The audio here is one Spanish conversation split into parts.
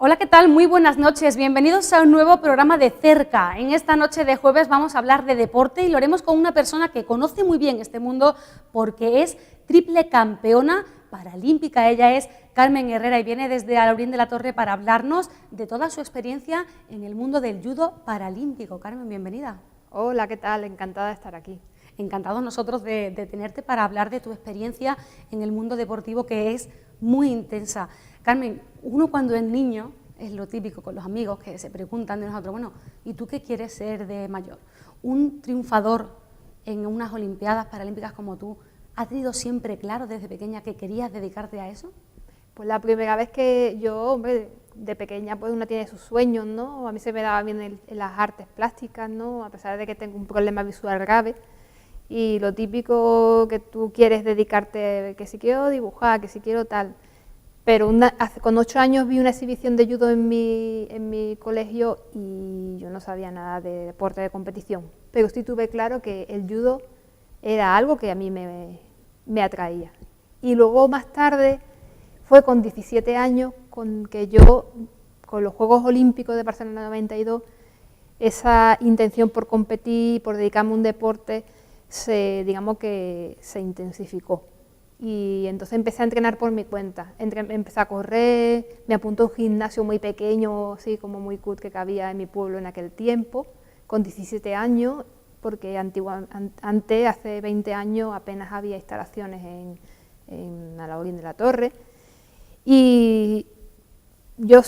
Hola, ¿qué tal? Muy buenas noches. Bienvenidos a un nuevo programa de Cerca. En esta noche de jueves vamos a hablar de deporte y lo haremos con una persona que conoce muy bien este mundo porque es triple campeona paralímpica. Ella es Carmen Herrera y viene desde Alaurín de la Torre para hablarnos de toda su experiencia en el mundo del judo paralímpico. Carmen, bienvenida. Hola, ¿qué tal? Encantada de estar aquí. Encantados nosotros de tenerte para hablar de tu experiencia en el mundo deportivo, que es muy intensa. Carmen, uno cuando es niño, es lo típico con los amigos que se preguntan de nosotros, bueno, ¿y tú qué quieres ser de mayor? Un triunfador en unas Olimpiadas Paralímpicas como tú, ¿has tenido siempre claro desde pequeña que querías dedicarte a eso? Pues la primera vez que yo, hombre, de pequeña pues una tiene sus sueños, ¿no? A mí se me daba bien en las artes plásticas, ¿no? A pesar de que tengo un problema visual grave. Y lo típico que tú quieres dedicarte, que si quiero dibujar, que si quiero tal. Pero con 8 años vi una exhibición de judo en mi colegio y yo no sabía nada de deporte de competición. Pero sí tuve claro que el judo era algo que a mí me atraía. Y luego más tarde fue con 17 años con que yo, con los Juegos Olímpicos de Barcelona 92, esa intención por competir, por dedicarme a un deporte, digamos que se intensificó. Y entonces empecé a entrenar por mi cuenta, empecé a correr, me apuntó a un gimnasio muy pequeño, así como muy cool que cabía en mi pueblo en aquel tiempo, con 17 años, porque antes, hace 20 años, apenas había instalaciones en Alaurín de la Torre. Y yo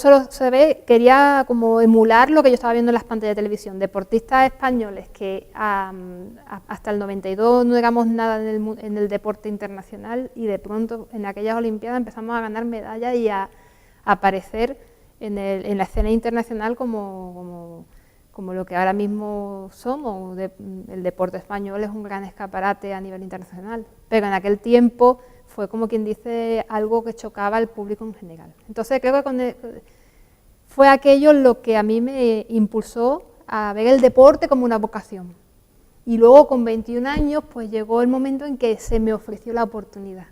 quería como emular lo que yo estaba viendo en las pantallas de televisión, deportistas españoles que hasta el 92 no éramos nada en el deporte internacional y de pronto en aquellas Olimpiadas empezamos a ganar medallas y a aparecer en la escena internacional como lo que ahora mismo somos. El deporte español es un gran escaparate a nivel internacional, pero en aquel tiempo fue como quien dice algo que chocaba al público en general. Entonces creo que fue aquello lo que a mí me impulsó a ver el deporte como una vocación. Y luego con 21 años pues llegó el momento en que se me ofreció la oportunidad.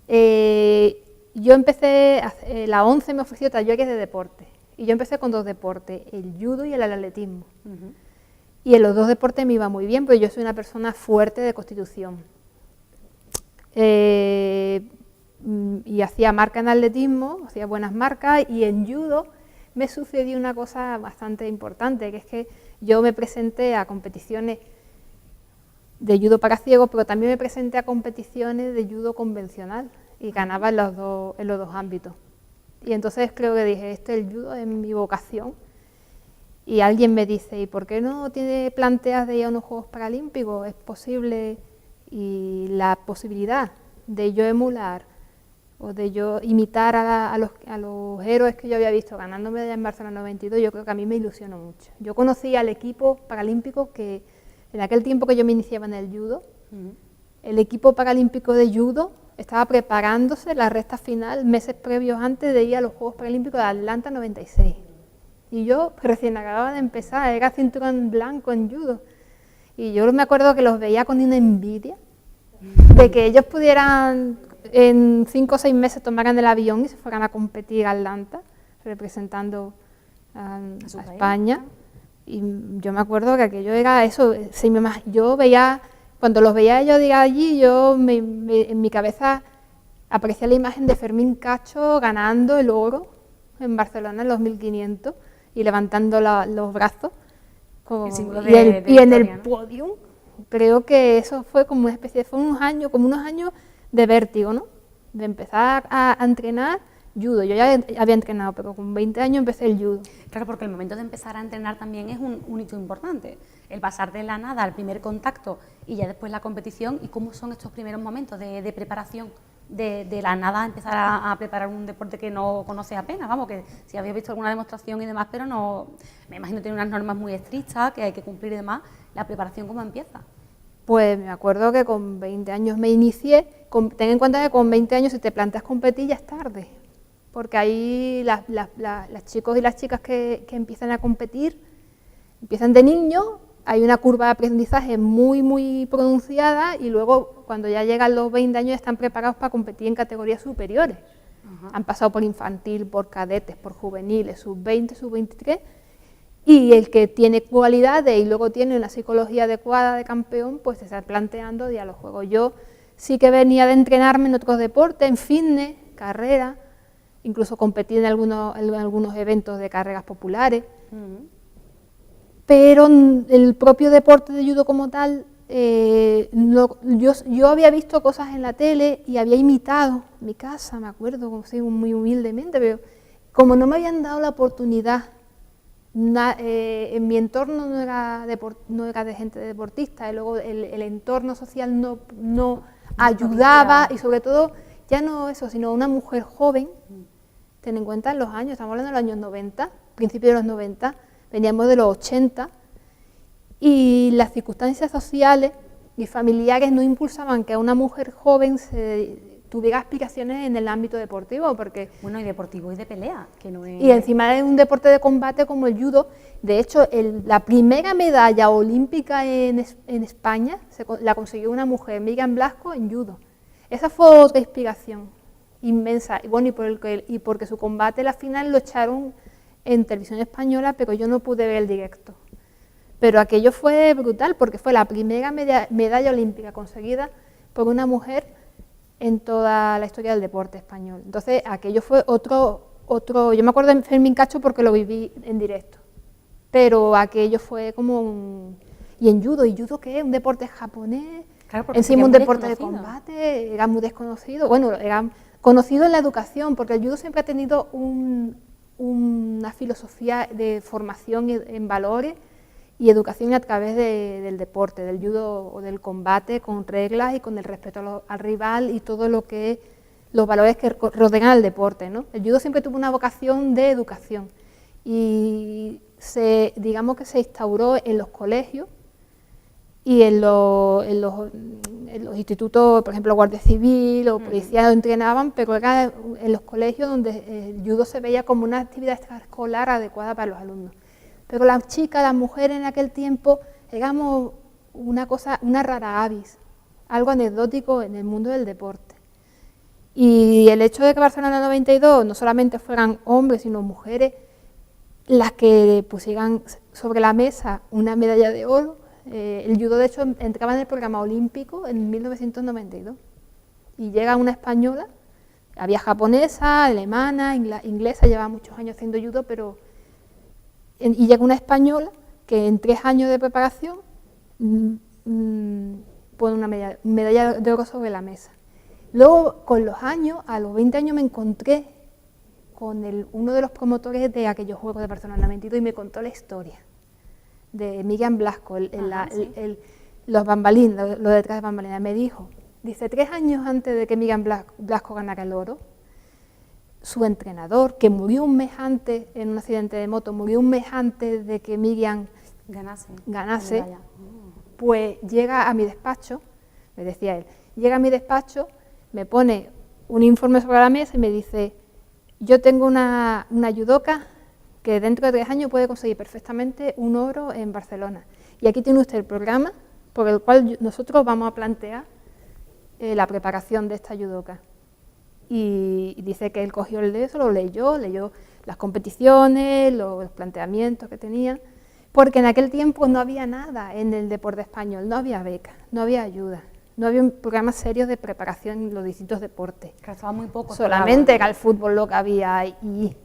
Yo empecé, la ONCE me ofreció talleres de deporte y yo empecé con 2 deportes, el judo y el atletismo. Y en los 2 deportes me iba muy bien, porque yo soy una persona fuerte de constitución. Y hacía marca en atletismo, hacía buenas marcas, y en judo me sucedió una cosa bastante importante, que es que yo me presenté a competiciones de judo para ciegos, pero también me presenté a competiciones de judo convencional y ganaba en los dos ámbitos. Y entonces creo que dije, el judo es mi vocación. Y alguien me dice, ¿y por qué no planteas de ir a unos Juegos Paralímpicos? Es posible. Y la posibilidad de yo emular o de yo imitar a los héroes que yo había visto ganando medallas en Barcelona 92, yo creo que a mí me ilusionó mucho. Yo conocí al equipo paralímpico que en aquel tiempo que yo me iniciaba en el judo, el equipo paralímpico de judo estaba preparándose la recta final meses previos antes de ir a los Juegos Paralímpicos de Atlanta 96. Y yo recién acababa de empezar, era cinturón blanco en judo. Y yo me acuerdo que los veía con una envidia de que ellos pudieran en 5 o 6 meses tomaran el avión y se fueran a competir a Atlanta, representando a España. Y yo me acuerdo que aquello era eso. Yo veía, cuando los veía ellos de allí, en mi cabeza aparecía la imagen de Fermín Cacho ganando el oro en Barcelona en los 1500 y levantando los brazos. Y en el podium, creo que eso fue como una especie, fue unos años de vértigo, ¿no? De empezar a entrenar judo. Yo ya había entrenado, pero con 20 años empecé el judo. Claro, porque el momento de empezar a entrenar también es un hito importante. El pasar de la nada al primer contacto y ya después la competición. ¿Y cómo son estos primeros momentos de preparación? De la nada empezar a preparar un deporte que no conoces apenas, vamos, que si habéis visto alguna demostración y demás, pero no, me imagino que tiene unas normas muy estrictas que hay que cumplir y demás. ¿La preparación cómo empieza? Pues me acuerdo que con 20 años me inicié. Ten en cuenta que con 20 años si te planteas competir ya es tarde, porque ahí las chicos y las chicas que empiezan a competir empiezan de niños. Hay una curva de aprendizaje muy, muy pronunciada y luego cuando ya llegan los 20 años están preparados para competir en categorías superiores. Han pasado por infantil, por cadetes, por juveniles, sub-20, sub-23, y el que tiene cualidades y luego tiene una psicología adecuada de campeón, pues se está planteando ir a los Juegos. Yo sí que venía de entrenarme en otros deportes, en fitness, carrera, incluso competí en algunos eventos de carreras populares, pero el propio deporte de judo como tal, yo había visto cosas en la tele y había imitado en mi casa, me acuerdo, muy humildemente, pero como no me habían dado la oportunidad, en mi entorno no era de gente deportista, y luego el entorno social no ayudaba, y sobre todo, ya no eso, sino una mujer joven. Ten en cuenta en los años, estamos hablando de los años 90, principios de los 90, veníamos de los 80, y las circunstancias sociales y familiares no impulsaban que a una mujer joven tuviera aspiraciones en el ámbito deportivo, porque... Bueno, y deportivo y de pelea, que no es... Y encima es un deporte de combate como el judo. De hecho, la primera medalla olímpica en España la consiguió una mujer, Miriam Blasco, en judo. Esa fue otra inspiración inmensa. Y bueno, y porque su combate, la final, lo echaron en televisión española, pero yo no pude ver el directo. Pero aquello fue brutal, porque fue la primera medalla olímpica conseguida por una mujer en toda la historia del deporte español. Entonces, aquello fue otro, yo me acuerdo de Fermín Cacho porque lo viví en directo, pero aquello fue como y en judo, ¿y judo qué es? Un deporte japonés, claro, encima un deporte de combate, era muy desconocido, bueno, era conocido en la educación, porque el judo siempre ha tenido una filosofía de formación en valores y educación a través del deporte, del judo o del combate, con reglas y con el respeto al rival y todo lo que los valores que rodean al deporte, ¿no? El judo siempre tuvo una vocación de educación y digamos que se instauró en los colegios y en los institutos, por ejemplo, Guardia Civil o policía lo entrenaban, pero era en los colegios donde el judo se veía como una actividad extraescolar adecuada para los alumnos. Pero las chicas, las mujeres en aquel tiempo, éramos una rara avis, algo anecdótico en el mundo del deporte. Y el hecho de que Barcelona 92 no solamente fueran hombres, sino mujeres, las que pusieran sobre la mesa una medalla de oro, el judo de hecho entraba en el programa olímpico en 1992. Y llega una española, había japonesa, alemana, inglesa, llevaba muchos años haciendo judo, y llega una española que en 3 años de preparación pone una medalla de oro sobre la mesa. Luego, con los años, a los 20 años me encontré con uno de los promotores de aquellos Juegos de Barcelona 92 y me contó la historia de Miriam Blasco, los bambalines, lo detrás de bambalinas. Me dice, 3 años antes de que Miriam Blasco ganara el oro, su entrenador, que murió un mes antes en un accidente de moto, murió un mes antes de que Miriam ganase, pues llega a mi despacho, me decía él, llega a mi despacho, me pone un informe sobre la mesa y me dice, yo tengo una judoka que dentro de 3 años puede conseguir perfectamente un oro en Barcelona. Y aquí tiene usted el programa por el cual nosotros vamos a plantear la preparación de esta judoka. Y dice que él cogió el de eso, lo leyó las competiciones, los planteamientos que tenía, porque en aquel tiempo no había nada en el deporte español, no había becas, no había ayuda, no había un programa serio de preparación en los distintos deportes. Que estaba muy poco. Solamente era el fútbol lo que había y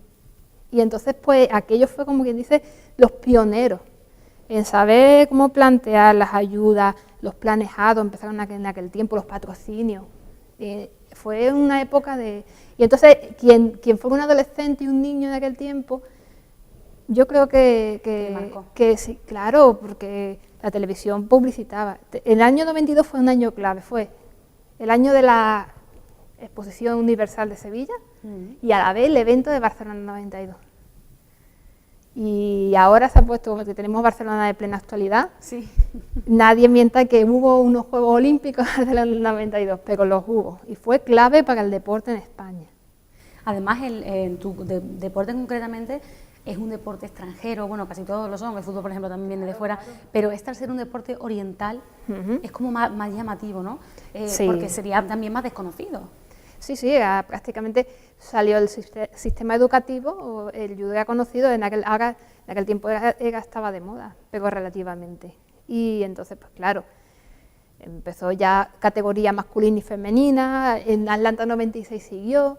entonces pues aquello fue como quien dice los pioneros en saber cómo plantear las ayudas, los planes ADO empezaron en aquel tiempo, los patrocinios. Fue una época de... Y entonces, quien fue un adolescente y un niño de aquel tiempo, yo creo que sí, claro, porque la televisión publicitaba. El año 92 fue un año clave, fue el año de la Exposición Universal de Sevilla y a la vez el evento de Barcelona 92. Y ahora se ha puesto, como que tenemos Barcelona de plena actualidad, sí. Nadie mienta que hubo unos Juegos Olímpicos del 92, pero los hubo, y fue clave para el deporte en España. Además, tu deporte concretamente es un deporte extranjero, bueno, casi todos lo son, el fútbol, por ejemplo, también viene de fuera, pero al ser un deporte oriental es como más llamativo, ¿no? Sí. Porque sería también más desconocido. Sí, prácticamente salió el sistema educativo, o el judo era conocido, en aquel tiempo estaba de moda, pero relativamente. Y entonces, pues claro, empezó ya categoría masculina y femenina, en Atlanta 96 siguió,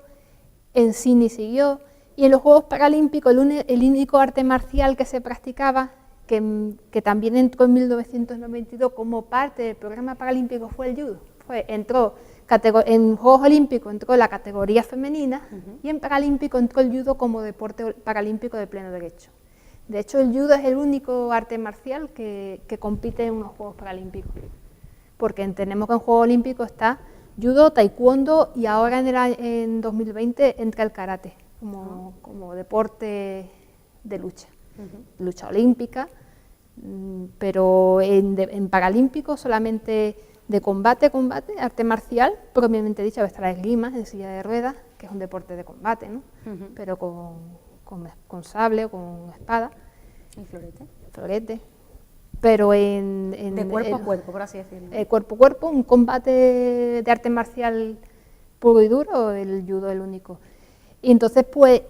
en Sydney siguió, y en los Juegos Paralímpicos el único arte marcial que se practicaba, que también entró en 1992 como parte del programa paralímpico, fue el judo. En Juegos Olímpicos entró la categoría femenina y en Paralímpico entró el judo como deporte paralímpico de pleno derecho. De hecho, el judo es el único arte marcial que compite en unos Juegos Paralímpicos, porque entendemos que en Juegos Olímpicos está judo, taekwondo y ahora en 2020 entra el karate como deporte de lucha, lucha olímpica, pero en Paralímpicos solamente de combate, arte marcial, propiamente dicho, va a estar la esgrima en silla de ruedas, que es un deporte de combate, ¿no? Pero con sable o con espada. ¿Y florete? Florete. Pero de cuerpo a cuerpo, por así decirlo. Cuerpo a cuerpo, un combate de arte marcial puro y duro, el judo es el único. Y entonces, pues,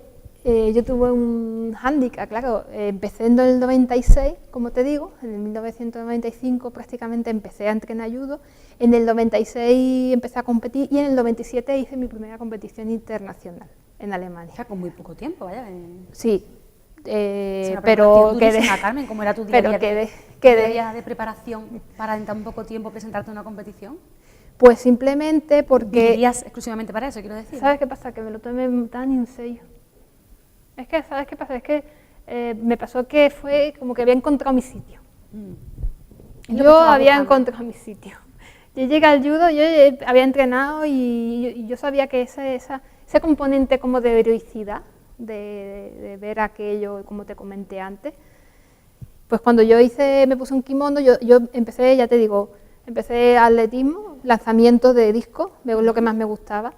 yo tuve un hándicap, claro, empecé en el 96, como te digo, en el 1995 prácticamente empecé a entrenar judo, en el 96 empecé a competir y en el 97 hice mi primera competición internacional en Alemania. O sea, con muy poco tiempo, vaya. Sí, pero quedé... Carmen, ¿cómo era tu día de preparación para en tan poco tiempo presentarte a una competición? Pues simplemente porque... ¿Vivirías exclusivamente para eso, quiero decir? ¿Sabes qué pasa? Que me lo tomé tan en serio. Es que, ¿sabes qué pasa? Es que me pasó que fue como que había encontrado mi sitio. Yo había encontrado mi sitio. Yo llegué al judo, yo había entrenado y yo sabía que ese componente como de heroicidad, de ver aquello, como te comenté antes, pues cuando me puse un kimono, yo empecé, ya te digo, empecé atletismo, lanzamiento de disco, lo que más me gustaba,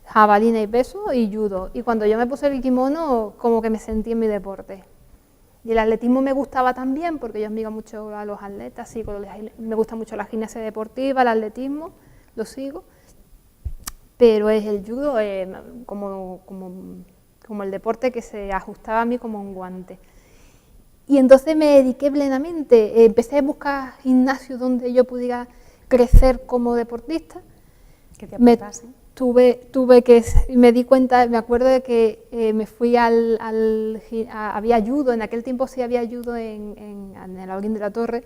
jabalina y peso y judo. Y cuando yo me puse el kimono, como que me sentí en mi deporte. Y el atletismo me gustaba también, porque yo admiro mucho a los atletas, me gusta mucho la gimnasia deportiva, el atletismo, lo sigo. Pero es el judo como el deporte que se ajustaba a mí como un guante. Y entonces me dediqué plenamente, empecé a buscar gimnasios donde yo pudiera crecer como deportista. Que te apuntasen. Me di cuenta, me acuerdo de que me fui había judo, en aquel tiempo sí había judo en el Alguín de la Torre,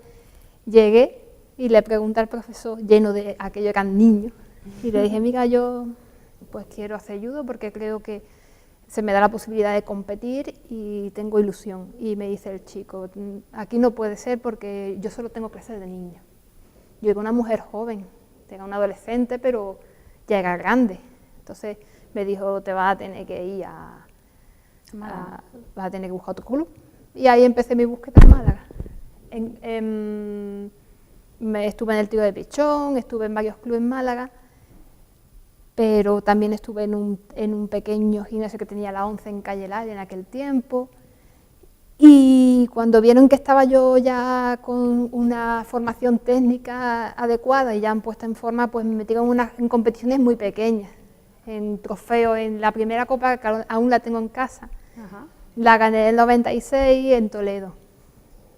llegué y le pregunté al profesor, lleno de aquello, eran niños, y le dije, mira, yo pues quiero hacer judo porque creo que se me da la posibilidad de competir y tengo ilusión. Y me dice el chico, aquí no puede ser porque yo solo tengo clases de niños. Yo era una mujer joven, era una adolescente, pero ya era grande. Entonces me dijo, te vas a tener que ir vas a tener que buscar otro club. Y ahí empecé mi búsqueda en Málaga. Estuve en el Tiro de Pichón, estuve en varios clubes en Málaga, pero también estuve en un pequeño gimnasio que tenía la 11 en Calle Laya en aquel tiempo. Y cuando vieron que estaba yo ya con una formación técnica adecuada y ya puesta en forma, pues me metieron en competiciones muy pequeñas, en trofeos, en la primera copa, que aún la tengo en casa. Ajá. La gané en el 96 en Toledo.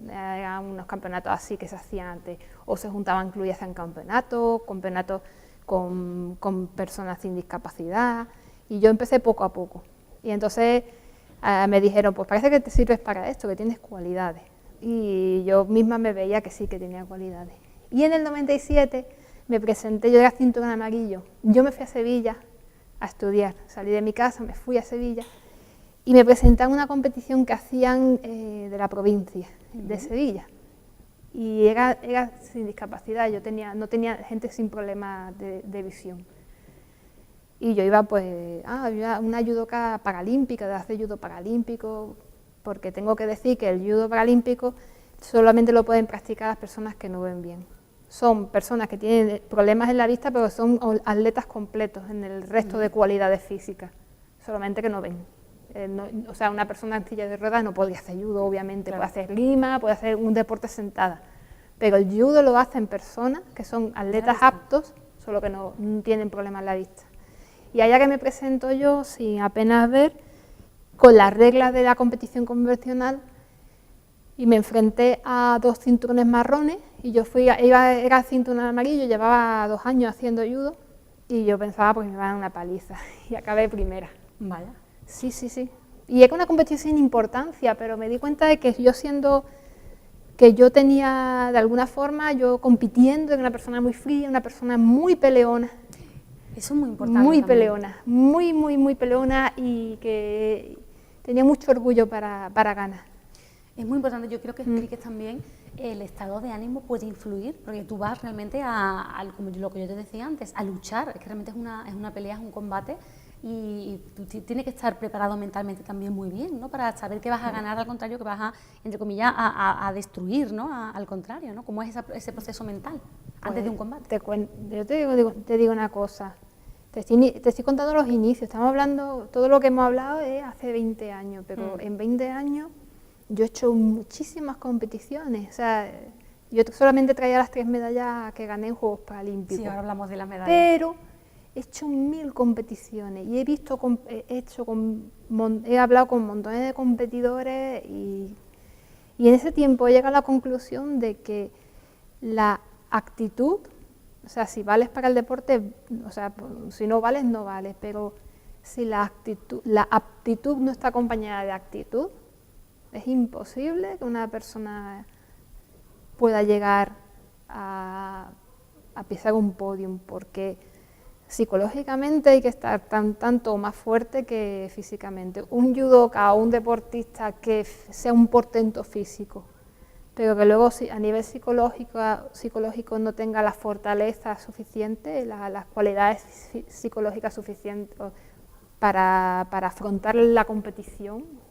Eran unos campeonatos así que se hacían antes, o se juntaban clubes y hacían campeonatos con personas sin discapacidad, y yo empecé poco a poco. Y entonces me dijeron, pues parece que te sirves para esto, que tienes cualidades. Y yo misma me veía que sí, que tenía cualidades. Y en el 97 me presenté, yo era cinturón amarillo, yo me fui a Sevilla a estudiar, salí de mi casa, me fui a Sevilla, y me presenté en una competición que hacían de la provincia, de Sevilla. Y era sin discapacidad, no tenía gente sin problemas de visión. Y yo iba pues, una judoka paralímpica, de hacer judo paralímpico, porque tengo que decir que el judo paralímpico solamente lo pueden practicar las personas que no ven bien. Son personas que tienen problemas en la vista, pero son atletas completos en el resto de cualidades físicas, solamente que no ven. O sea, una persona en silla de ruedas no podría hacer judo, obviamente, claro. Puede hacer esgrima, puede hacer un deporte sentada, pero el judo lo hacen personas que son atletas aptos, solo que no tienen problemas en la vista. Y allá que me presento yo, sin apenas ver, con las reglas de la competición convencional, y me enfrenté a 2 cinturones marrones, y yo era cinturón amarillo, llevaba 2 años haciendo judo, y yo pensaba, pues me iban a dar una paliza, y acabé primera. Vaya. Sí, sí, sí. Y es una competición sin importancia, pero me di cuenta de que yo tenía, de alguna forma, yo compitiendo, era una persona muy fría, una persona muy peleona. Eso es muy importante. Muy también. peleona, muy peleona, y que tenía mucho orgullo para ganar. Es muy importante, yo creo que expliques también el estado de ánimo puede influir, porque tú vas realmente como lo que yo te decía antes, a luchar, es que realmente es una pelea, es un combate, y tú tienes que estar preparado mentalmente también muy bien, ¿no? Para saber que vas a ganar, al contrario, que vas a, entre comillas, a destruir, ¿no? Al contrario, ¿no? ¿Cómo es ese proceso mental antes de un combate? Yo te digo una cosa, te estoy contando los inicios, estamos hablando, todo lo que hemos hablado es hace 20 años, pero en 20 años yo he hecho muchísimas competiciones, o sea, yo solamente traía las 3 medallas que gané en Juegos Paralímpicos. Sí, ahora hablamos de las medallas. Pero he hecho 1000 competiciones y he hablado con montones de competidores, y en ese tiempo he llegado a la conclusión de que la actitud, o sea, si vales para el deporte, o sea, si no vales, no vales, pero si la aptitud no está acompañada de actitud, es imposible que una persona pueda llegar a pisar un podium, porque psicológicamente hay que estar tanto más fuerte que físicamente. Un judoka o un deportista que sea un portento físico, pero que luego a nivel psicológico no tenga la fortaleza suficiente, las cualidades psicológicas suficientes para afrontar la competición,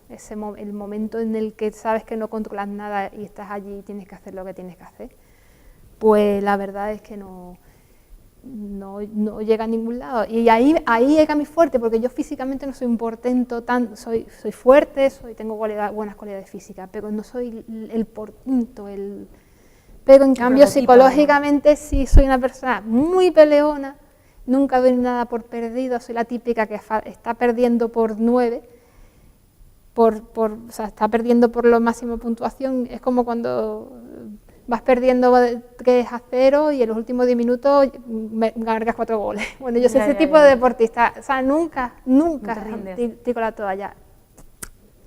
el momento en el que sabes que no controlas nada y estás allí y tienes que hacer lo que tienes que hacer, pues la verdad es que no llega a ningún lado. Y ahí llega mi fuerte, porque yo físicamente no soy un portento, soy fuerte, tengo buenas cualidades físicas, pero no soy el portento. Pero en cambio psicológicamente sí soy una persona muy peleona, nunca doy nada por perdido, soy la típica que está perdiendo por 9, o sea, está perdiendo por lo máximo puntuación. Es como cuando vas perdiendo 3-0 y en los últimos 10 minutos cargas 4 goles. Bueno, yo soy ese tipo de deportista, o sea, nunca tiro la toalla.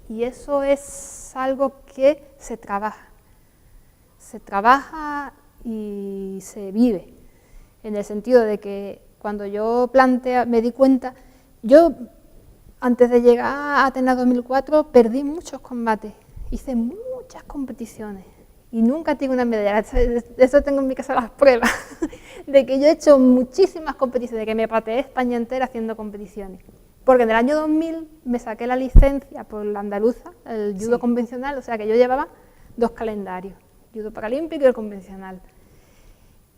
Y eso es algo que se trabaja y se vive, en el sentido de que cuando yo me di cuenta, yo antes de llegar a Atenas 2004 perdí muchos combates, hice muchas competiciones y nunca tuve una medalla. De eso tengo en mi casa las pruebas, de que yo he hecho muchísimas competiciones, de que me pateé España entera haciendo competiciones. Porque en el año 2000 me saqué la licencia por la andaluza, el judo convencional, o sea que yo llevaba 2 calendarios, judo paralímpico y el convencional.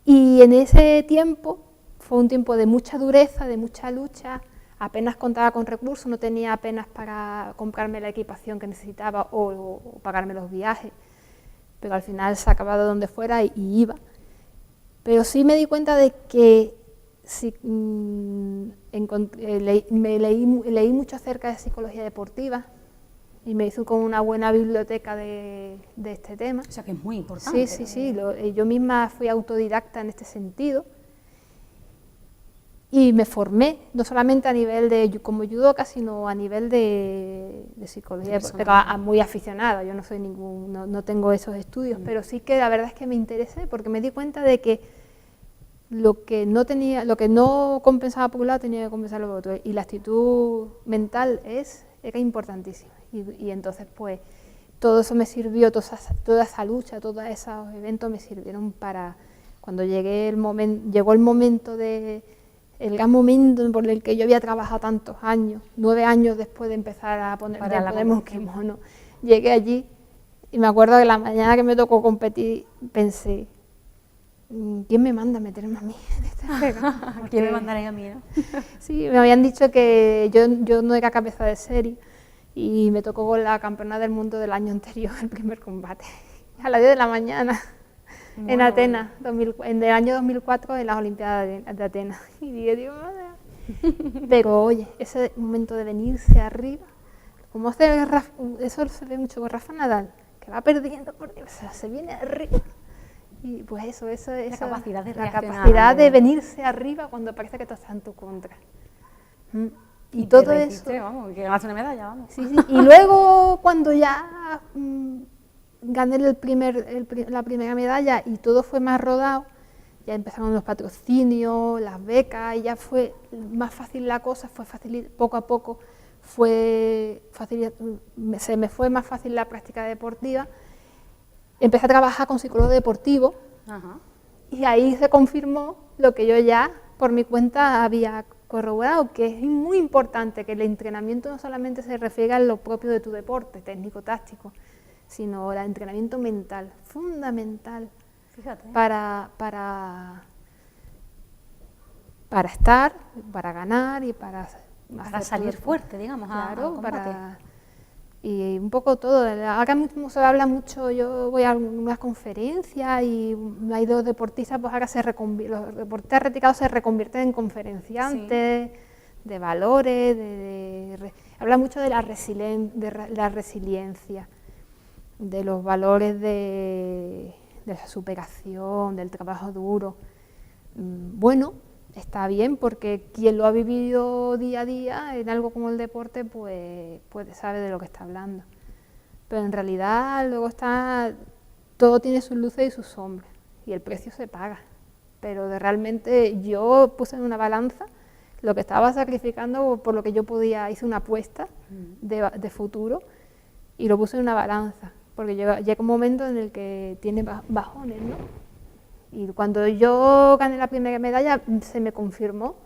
Y en ese tiempo fue un tiempo de mucha dureza, de mucha lucha, apenas contaba con recursos, no tenía apenas para comprarme la equipación que necesitaba o pagarme los viajes, pero al final se acababa de donde fuera y iba. Pero sí me di cuenta de que leí mucho acerca de psicología deportiva y me hizo con una buena biblioteca de este tema. O sea que es muy importante. Sí, yo misma fui autodidacta en este sentido. Y me formé, no solamente a nivel como judoka, sino a nivel de psicología, pero muy aficionada. Yo no soy no tengo esos estudios, pero sí que la verdad es que me interesé, porque me di cuenta de que lo que no compensaba por un lado tenía que compensar por otro, y la actitud mental era importantísima. Y entonces pues todo eso me sirvió, toda esa lucha, todos esos eventos me sirvieron para cuando llegó el momento el gran momento por el que yo había trabajado tantos años, 9 años después de empezar a ponerme un kimono. Llegué allí y me acuerdo que la mañana que me tocó competir pensé, ¿quién me manda a meterme a mí en esta pega? ¿Quién me mandaría a mí? ¿No? Sí, me habían dicho que yo no era cabeza de serie y me tocó con la campeona del mundo del año anterior, el primer combate, a las 10 de la mañana. En Atenas, en el año 2004, en las Olimpiadas de Atenas. Y dije, Dios mío, Pero oye, ese momento de venirse arriba, como hace eso se ve mucho con Rafa Nadal, que va perdiendo porque se viene arriba. Y pues eso La capacidad de la reaccionar, capacidad de venirse arriba cuando parece que todo está en tu contra. Y todo te eso. resiste, vamos, que ganas una medalla, vamos. Sí, sí. Y luego cuando ya gané la primera medalla y todo fue más rodado, ya empezaron los patrocinios, las becas, y ya fue más fácil la cosa, fue fácil, poco a poco se me fue más fácil la práctica deportiva. Empecé a trabajar con psicólogo deportivo. Ajá. Y ahí se confirmó lo que yo ya por mi cuenta había corroborado, que es muy importante que el entrenamiento no solamente se refiere a lo propio de tu deporte, técnico-táctico, sino al entrenamiento mental, fundamental. Fíjate. Para estar, para ganar y para salir fuerte, digamos, claro, a y un poco todo. Ahora mismo se habla mucho, yo voy a unas conferencias y hay dos deportistas, pues ahora los deportistas retirados se reconvierten en conferenciantes, sí, de valores, habla mucho de la resiliencia, de los valores de la superación, del trabajo duro. Bueno, está bien, porque quien lo ha vivido día a día en algo como el deporte, pues sabe de lo que está hablando. Pero en realidad luego todo tiene sus luces y sus sombras, y el precio se paga. Pero realmente yo puse en una balanza lo que estaba sacrificando por lo que yo podía, hice una apuesta de futuro y lo puse en una balanza, porque llega un momento en el que tiene bajones, ¿no? Y cuando yo gané la primera medalla se me confirmó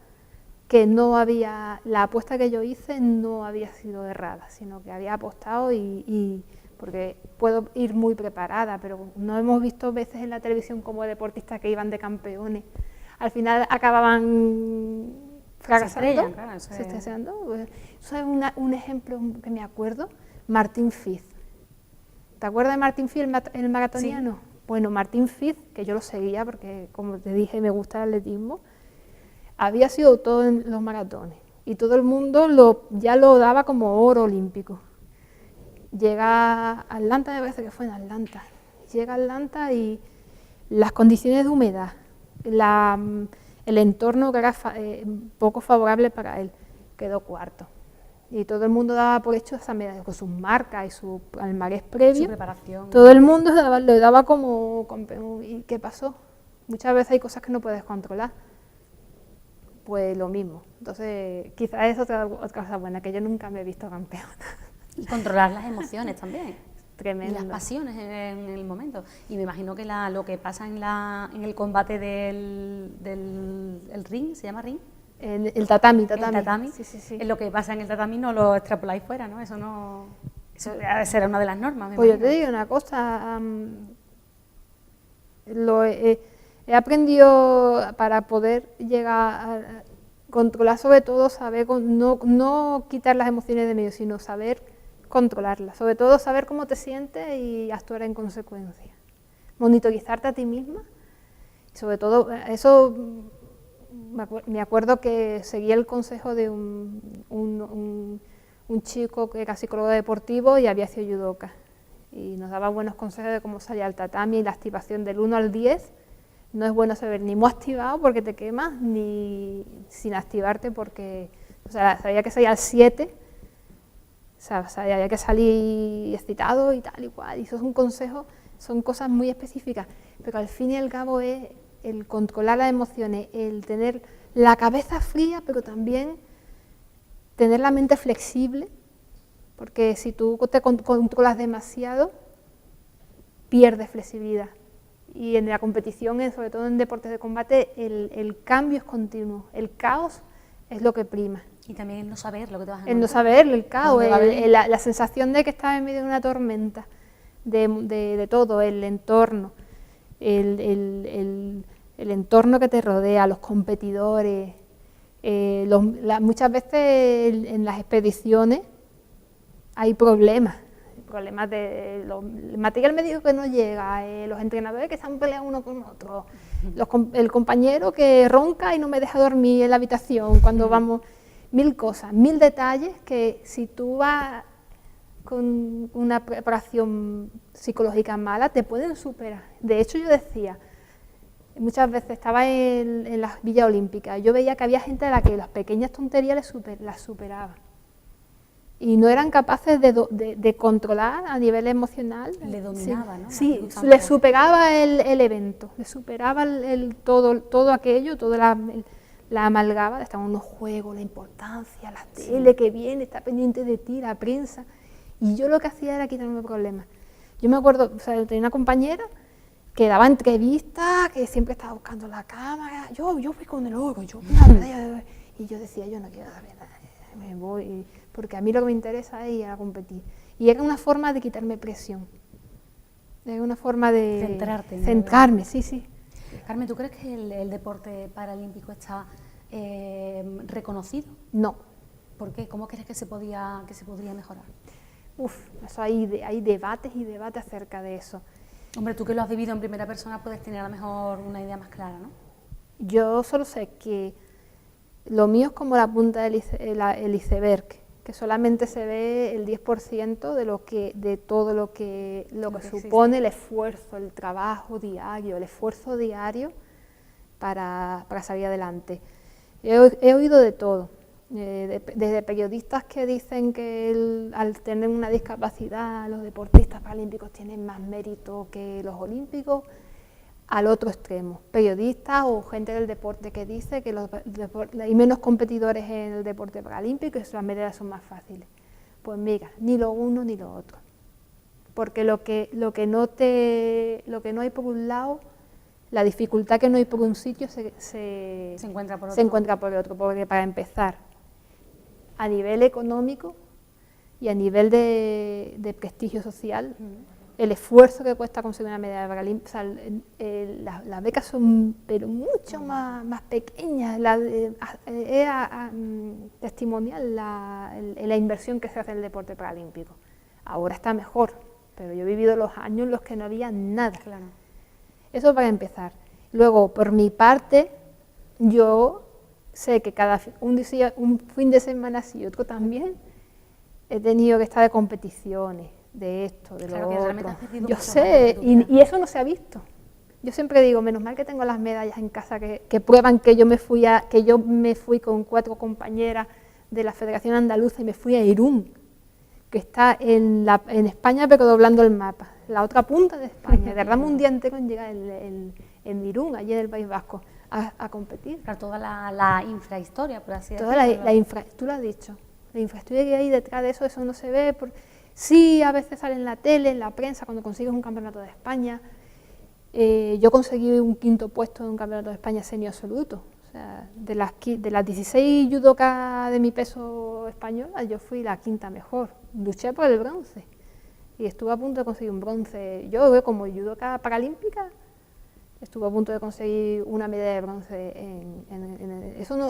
que la apuesta que yo hice no había sido errada, sino que había apostado porque puedo ir muy preparada, pero no hemos visto veces en la televisión como deportistas que iban de campeones, al final acababan fracasando, se estrellando. Eso es un ejemplo que me acuerdo, Martín Fiz. ¿Te acuerdas de Martín Fiz, el maratoniano? Sí. Bueno, Martín Fiz, que yo lo seguía porque, como te dije, me gusta el atletismo, había sido todo en los maratones y todo el mundo ya lo daba como oro olímpico. Llega a Atlanta, me parece que fue en Atlanta. Llega a Atlanta y las condiciones de humedad, el entorno que era poco favorable para él, quedó cuarto. Y todo el mundo daba por hecho esa medalla, con sus marcas y su palmarés previo. Su preparación. Todo el mundo lo daba como campeón. ¿Y qué pasó? Muchas veces hay cosas que no puedes controlar. Pues lo mismo. Entonces, quizás es otra cosa buena, que yo nunca me he visto campeona. Y controlar las emociones también. Tremendo. Y las pasiones en el momento. Y me imagino que lo que pasa en el combate del ring, ¿se llama ring? El tatami. El tatami. Sí. Lo que pasa en el tatami no lo extrapoláis fuera, ¿no? Eso será una de las normas. Pues yo te digo una cosa, he aprendido para poder llegar a controlar, sobre todo saber, no quitar las emociones de medio, sino saber controlarlas, sobre todo saber cómo te sientes y actuar en consecuencia. Monitorizarte a ti misma, sobre todo eso. Me acuerdo que seguía el consejo de un chico que era psicólogo deportivo y había sido judoka. Y nos daba buenos consejos de cómo salir al tatami y la activación del 1 al 10. No es bueno saber ni muy activado porque te quemas, ni sin activarte porque... O sea, sabía que salía al 7, sabía que salir excitado y tal y cual. Y eso es un consejo, son cosas muy específicas. Pero al fin y al cabo es el controlar las emociones, el tener la cabeza fría, pero también tener la mente flexible, porque si tú te controlas demasiado, pierdes flexibilidad. Y en la competición, sobre todo en deportes de combate, el cambio es continuo, el caos es lo que prima. Y también el no saber lo que te vas a encontrar. El no saber, el caos, la sensación de que estás en medio de una tormenta, de todo, el entorno, el entorno que te rodea, los competidores. Muchas veces en las expediciones hay problemas de el material médico que no llega, los entrenadores que están peleando uno con otro, el compañero que ronca y no me deja dormir en la habitación cuando vamos, mil cosas, mil detalles que si tú vas con una preparación psicológica mala te pueden superar. De hecho yo decía, muchas veces estaba en la Villa Olímpica, yo veía que había gente a la que las pequeñas tonterías las superaban. Y no eran capaces de controlar a nivel emocional. Le dominaba, ¿no? Sí, le superaba el evento, le superaba todo aquello, toda la amalgama, estaban unos juegos, la importancia, la tele que viene, está pendiente de ti, la prensa. Y yo lo que hacía era quitarme problemas. Yo me acuerdo, o sea, tenía una compañera que daba entrevistas, que siempre estaba buscando la cámara, yo fui con el oro, y yo decía, yo no quiero saber nada, me voy, porque a mí lo que me interesa es ir a competir. Y era una forma de quitarme presión, era una forma de centrarme, sí. Carmen, ¿tú crees que el deporte paralímpico está reconocido? No. ¿Por qué? ¿Cómo crees que se podría mejorar? Eso hay debates y debates acerca de eso. Hombre, tú que lo has vivido en primera persona puedes tener a lo mejor una idea más clara, ¿no? Yo solo sé que lo mío es como la punta del iceberg, que solamente se ve el 10% de todo lo que supone el esfuerzo, el trabajo diario, el esfuerzo diario para salir adelante. He oído de todo, desde periodistas que dicen que al tener una discapacidad los deportistas paralímpicos tienen más mérito que los olímpicos, al otro extremo, periodistas o gente del deporte que dice que hay menos competidores en el deporte paralímpico y las medallas son más fáciles. Pues mira, ni lo uno ni lo otro, porque lo que no hay por un lado, la dificultad que no hay por un sitio se encuentra por el otro, porque para empezar, a nivel económico y a nivel de prestigio social, el esfuerzo que cuesta conseguir una medalla paralímpica, o sea, las becas son pero mucho más pequeñas, testimonial la inversión que se hace en el deporte paralímpico. Ahora está mejor, pero yo he vivido los años en los que no había nada. Claro. Eso para empezar. Luego, por mi parte, yo sé que un fin de semana sí y otro también, he tenido que estar de competiciones, de esto, de lo otro. Yo sé, y eso no se ha visto. Yo siempre digo, menos mal que tengo las medallas en casa que prueban que yo me fui con 4 compañeras de la Federación Andaluza y me fui a Irún, que está en España pero doblando el mapa, la otra punta de España. Tardamos un día entero en llegar en Irún, allí en el País Vasco, a competir. Claro, toda la infrahistoria, por así decirlo. Tú lo has dicho, la infrahistoria que hay detrás de eso no se ve. Sí, a veces sale en la tele, en la prensa, cuando consigues un campeonato de España. Yo conseguí un 5º puesto en un campeonato de España semi absoluto. O sea, de las 16 judokas de mi peso española, yo fui la 5ª mejor. Luché por el bronce y estuve a punto de conseguir un bronce. Yo, como judoka paralímpica, estuve a punto de conseguir una medalla de bronce.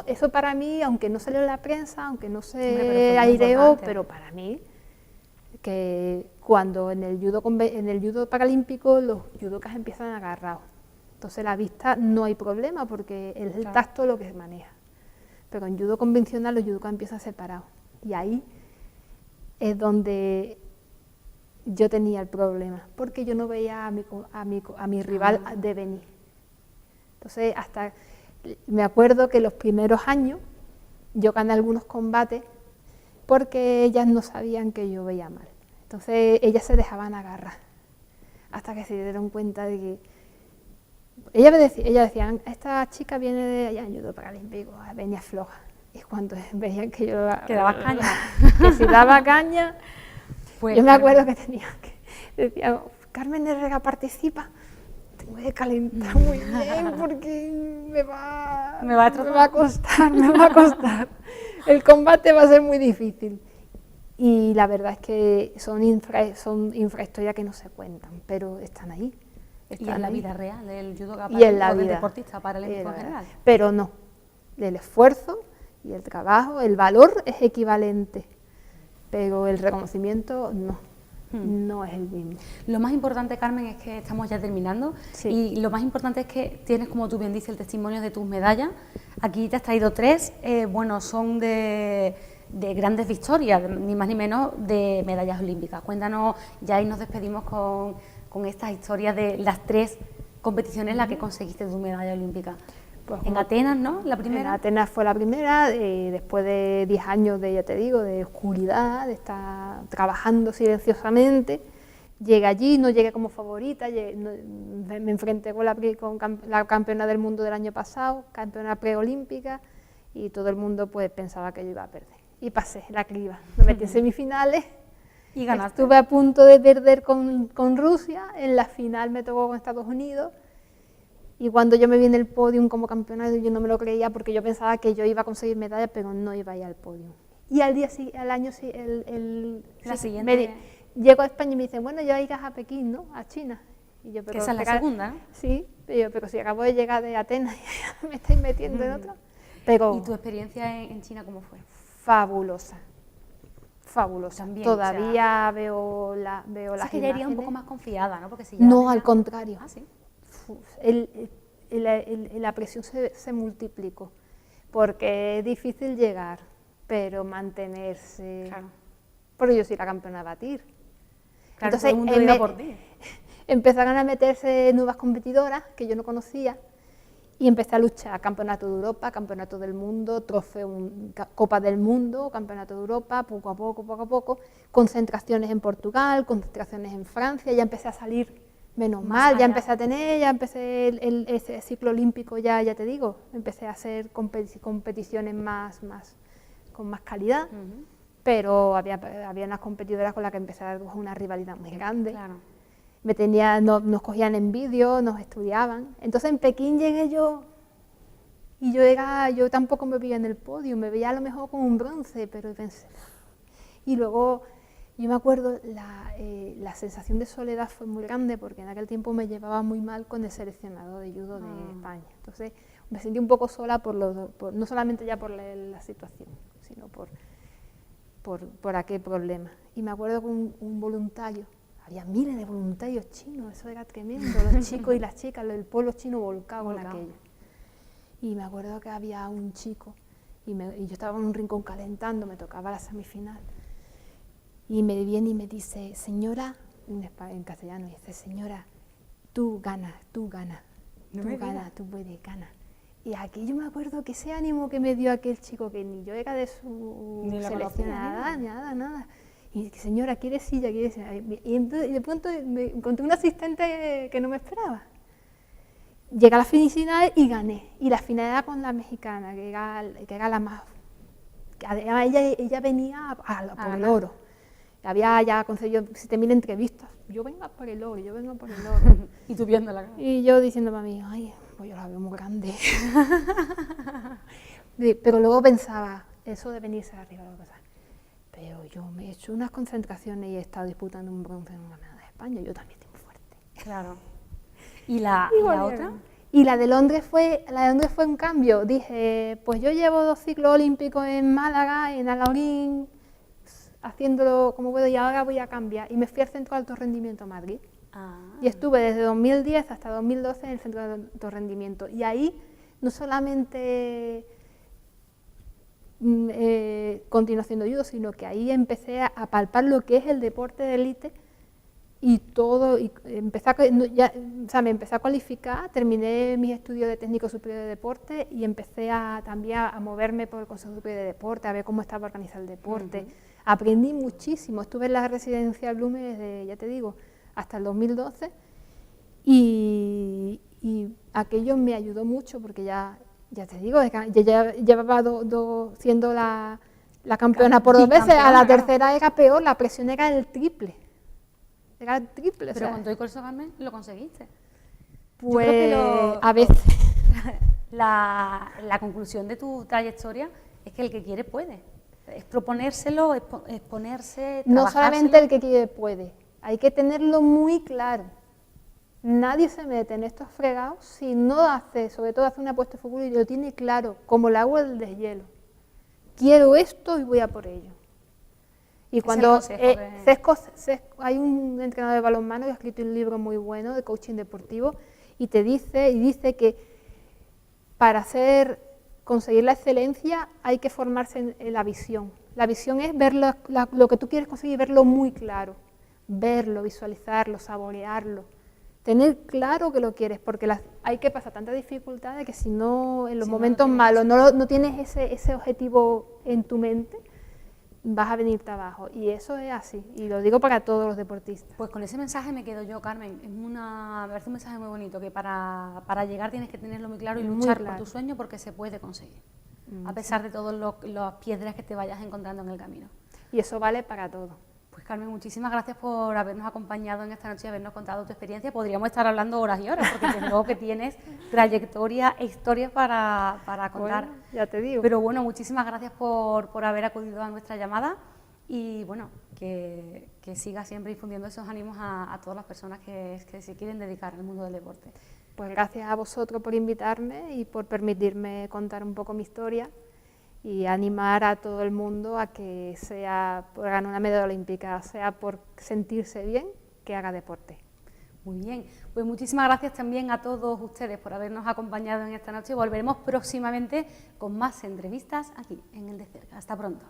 Eso para mí, aunque no salió en la prensa, aunque no se aireó, pero para mí, que cuando en el judo paralímpico los judokas empiezan agarrados. Entonces la vista no hay problema porque es el tacto lo que se maneja. Pero en judo convencional los judokas empiezan separados. Y ahí es donde yo tenía el problema, porque yo no veía a mi rival de venir. Entonces, hasta me acuerdo que los primeros años yo gané algunos combates porque ellas no sabían que yo veía mal. Entonces, ellas se dejaban agarrar, hasta que se dieron cuenta de que... Ellas decían, esta chica viene de allá en judo paralímpico, venía floja. Y cuando veían que yo daba caña, que si daba caña, pues, yo me acuerdo que decía, Carmen Herrera participa, tengo que calentar muy bien porque me va a costar. El combate va a ser muy difícil. Y la verdad es que son infrahistorias que no se cuentan, pero están ahí. Y en la vida real, el judoka y en la o del vida, deportista paralímpico en general. Pero no, el esfuerzo y el trabajo, el valor es equivalente, pero el reconocimiento no. no es el mismo. Lo más importante, Carmen, es que estamos ya terminando, Sí. y lo más importante es que tienes, como tú bien dices, el testimonio de tus medallas. Aquí te has traído 3, bueno, son de grandes victorias, ni más ni menos de medallas olímpicas. Cuéntanos, ya ahí nos despedimos con estas historias de las 3 competiciones en las que conseguiste tu medalla olímpica. Pues en Atenas, ¿no? La En primera. Atenas fue la primera, después de 10 años de, ya te digo, de oscuridad, de estar trabajando silenciosamente. Llegué allí, no llegué como favorita, me enfrenté con la campeona del mundo del año pasado, campeona preolímpica, y todo el mundo pues pensaba que yo iba a perder. Y pasé la criba, me metí en semifinales. Y ganaste. Estuve a punto de perder con Rusia, en la final me tocó con Estados Unidos. Y cuando yo me vi en el podio como campeona, yo no me lo creía porque yo pensaba que yo iba a conseguir medallas, pero no iba a ir al podio. Y al año siguiente. Llego a España y me dicen, bueno, ya irás a Pekín, ¿no? A China. Y yo, que esa es la segunda, ¿no? Sí, pero si acabo de llegar de Atenas y me estáis metiendo en otra. Pero ¿Y tu experiencia en China cómo fue? fabulosa. Fabulosa. También, Todavía veo las que ya irías imágenes. un poco más confiada, ¿no? Porque si ya No, al contrario. Ah, sí. La presión se multiplicó, porque es difícil llegar, pero mantenerse. Claro. Porque yo soy la campeona a batir. Claro, todo el mundo iba por ti. Empezaron a meterse nuevas competidoras que yo no conocía y empecé a luchar. Campeonato de Europa, Campeonato del Mundo, Trofeo Copa del Mundo, Campeonato de Europa, poco a poco, concentraciones en Portugal, concentraciones en Francia, ya empecé a salir. Menos mal, ya empecé ese ciclo olímpico, ya te digo, empecé a hacer competiciones con más calidad, pero había unas competidoras con las que empecé a dibujar una rivalidad muy grande. Claro. Nos cogían en vídeo, nos estudiaban. Entonces en Pekín llegué yo y yo tampoco me veía en el podio, me veía a lo mejor con un bronce, pero pensé. Y luego yo me acuerdo, la sensación de soledad fue muy grande porque en aquel tiempo me llevaba muy mal con el seleccionador de judo de España. Entonces me sentí un poco sola, no solamente ya por la situación, sino por aquel problema. Y me acuerdo con un voluntario, había miles de voluntarios chinos, eso era tremendo, los chicos y las chicas, el pueblo chino volcado en aquello. Y me acuerdo que había un chico, y yo estaba en un rincón calentando, me tocaba la semifinal. Y me viene y me dice, señora, en castellano, dice, señora, tú ganas, tú puedes ganar. Y aquí yo me acuerdo que ese ánimo que me dio aquel chico, que ni yo era de su selección, nada. Y dice, señora, ¿quiere silla? Y de pronto me encontré un asistente que no me esperaba. Llegué a la final y gané. Y la final era con la mexicana, que era la más. Ella venía por el oro. Había ya concedido 7.000 entrevistas. Yo vengo por el oro. Y tú viéndola. Y yo diciéndome a mí, ay, pues yo la veo muy grande. Pero luego pensaba, eso de venirse arriba, pero yo me he hecho unas concentraciones y he estado disputando un bronce en una medalla de España, yo también estoy muy fuerte. Claro. ¿Y la otra? Y la de Londres fue un cambio. Dije, pues yo llevo 2 ciclos olímpicos en Málaga, en Alhaurín, haciéndolo como puedo, y ahora voy a cambiar. Y me fui al Centro de Alto Rendimiento a Madrid. Y estuve desde 2010 hasta 2012 en el Centro de Alto Rendimiento. Y ahí no solamente continué haciendo judo, sino que ahí empecé a palpar lo que es el deporte de élite y todo. Y me empecé a cualificar, terminé mis estudios de técnico superior de deporte y empecé también a moverme por el Consejo Superior de Deporte, a ver cómo estaba organizado el deporte. Aprendí muchísimo, estuve en la residencia Blume desde, ya te digo, hasta el 2012 y aquello me ayudó mucho porque ya te digo, ya llevaba siendo la campeona por 2 veces, a la tercera era peor, la presión era el triple. Pero con todo y eso, Carmen, lo conseguiste. Pues a veces. La conclusión de tu trayectoria es que el que quiere puede. Es proponérselo, exponerse, no solamente el que quiere puede, hay que tenerlo muy claro. Nadie se mete en estos fregados si no sobre todo hace una apuesta de fútbol y lo tiene claro, como el agua del deshielo. Quiero esto y voy a por ello. Y Es el cuando consejo de- hay un entrenador de balonmano que ha escrito un libro muy bueno de coaching deportivo y dice que para conseguir la excelencia hay que formarse en la visión. La visión es ver lo que tú quieres conseguir, verlo muy claro, verlo, visualizarlo, saborearlo, tener claro que lo quieres, porque hay que pasar tantas dificultades que si no, en los Si no, no momentos tienes malos, éxito. no tienes ese objetivo en tu mente, vas a venirte abajo. Y eso es así, y lo digo para todos los deportistas. Pues con ese mensaje me quedo yo, Carmen. Me parece un mensaje muy bonito, que para llegar tienes que tenerlo muy claro y Muy luchar claro. por tu sueño porque se puede conseguir, a Sí. pesar de todas las piedras que te vayas encontrando en el camino. Y eso vale para todo. Pues Carmen, muchísimas gracias por habernos acompañado en esta noche y habernos contado tu experiencia. Podríamos estar hablando horas y horas, porque desde luego que tienes trayectoria e historias para contar. Bueno, ya te digo. Pero bueno, muchísimas gracias por haber acudido a nuestra llamada y bueno, que sigas siempre difundiendo esos ánimos a todas las personas que se quieren dedicar al mundo del deporte. Pues gracias a vosotros por invitarme y por permitirme contar un poco mi historia y animar a todo el mundo a que sea por ganar una medalla olímpica, sea por sentirse bien, que haga deporte. Muy bien, pues muchísimas gracias también a todos ustedes por habernos acompañado en esta noche. Volveremos próximamente con más entrevistas aquí en El de Cerca. Hasta pronto.